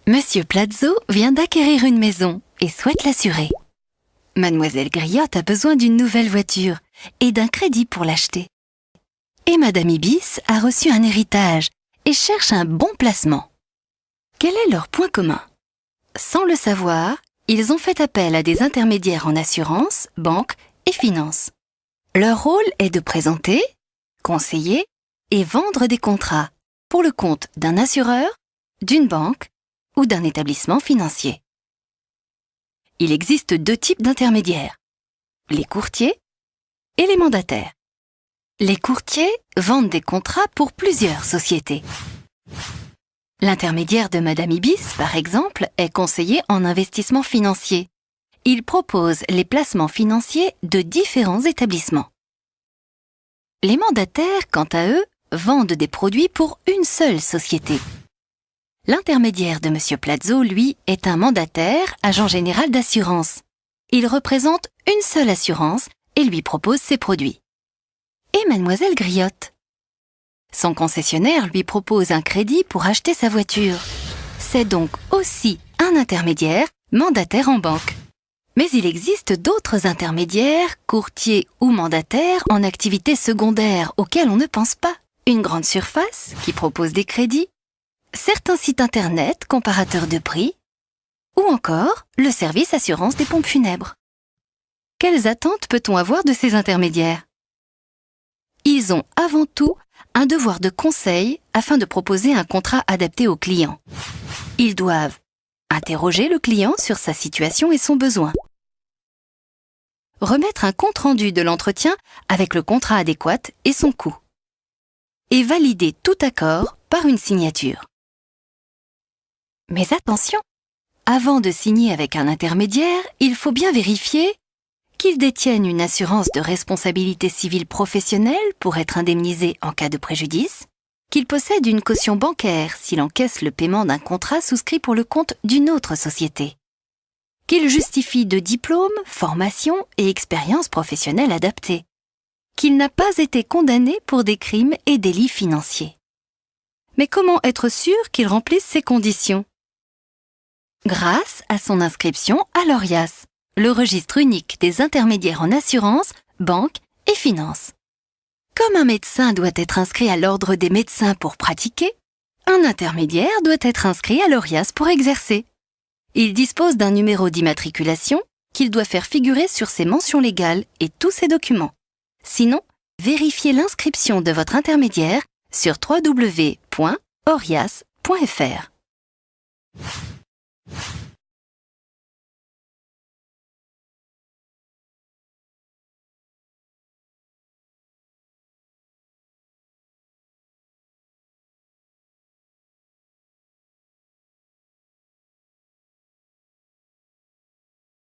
Monsieur Plazo vient d'acquérir une maison et souhaite l'assurer. Mademoiselle Griotte a besoin d'une nouvelle voiture et d'un crédit pour l'acheter. Et Madame Ibis a reçu un héritage et cherche un bon placement. Quel est leur point commun? Sans le savoir, ils ont fait appel à des intermédiaires en assurance, banque et finance. Leur rôle est de présenter, conseiller et vendre des contrats pour le compte d'un assureur, d'une banque ou d'un établissement financier. Il existe deux types d'intermédiaires, les courtiers et les mandataires. Les courtiers vendent des contrats pour plusieurs sociétés. L'intermédiaire de Madame Ibis, par exemple, est conseiller en investissement financier. Il propose les placements financiers de différents établissements. Les mandataires, quant à eux, vendent des produits pour une seule société. L'intermédiaire de Monsieur Plazo, lui, est un mandataire, agent général d'assurance. Il représente une seule assurance et lui propose ses produits. Et Mademoiselle Griotte. Son concessionnaire lui propose un crédit pour acheter sa voiture. C'est donc aussi un intermédiaire, mandataire en banque. Mais il existe d'autres intermédiaires, courtiers ou mandataires en activité secondaire auxquels on ne pense pas. Une grande surface qui propose des crédits, certains sites internet comparateurs de prix, ou encore le service assurance des pompes funèbres. Quelles attentes peut-on avoir de ces intermédiaires? Ils ont avant tout un devoir de conseil afin de proposer un contrat adapté au client. Ils doivent interroger le client sur sa situation et son besoin, remettre un compte-rendu de l'entretien avec le contrat adéquat et son coût, et valider tout accord par une signature. Mais attention, avant de signer avec un intermédiaire, il faut bien vérifier qu'ils détiennent une assurance de responsabilité civile professionnelle pour être indemnisé en cas de préjudice, qu'ils possèdent une caution bancaire s'il encaisse le paiement d'un contrat souscrit pour le compte d'une autre société, qu'ils justifient de diplômes, formation et expérience professionnelle adaptée, qu'il n'a pas été condamné pour des crimes et délits financiers. Mais comment être sûr qu'il remplisse ces conditions? Grâce à son inscription à l'ORIAS, le registre unique des intermédiaires en assurance, banque et finance. Comme un médecin doit être inscrit à l'ordre des médecins pour pratiquer, un intermédiaire doit être inscrit à l'ORIAS pour exercer. Il dispose d'un numéro d'immatriculation qu'il doit faire figurer sur ses mentions légales et tous ses documents. Sinon, vérifiez l'inscription de votre intermédiaire sur www.orias.fr.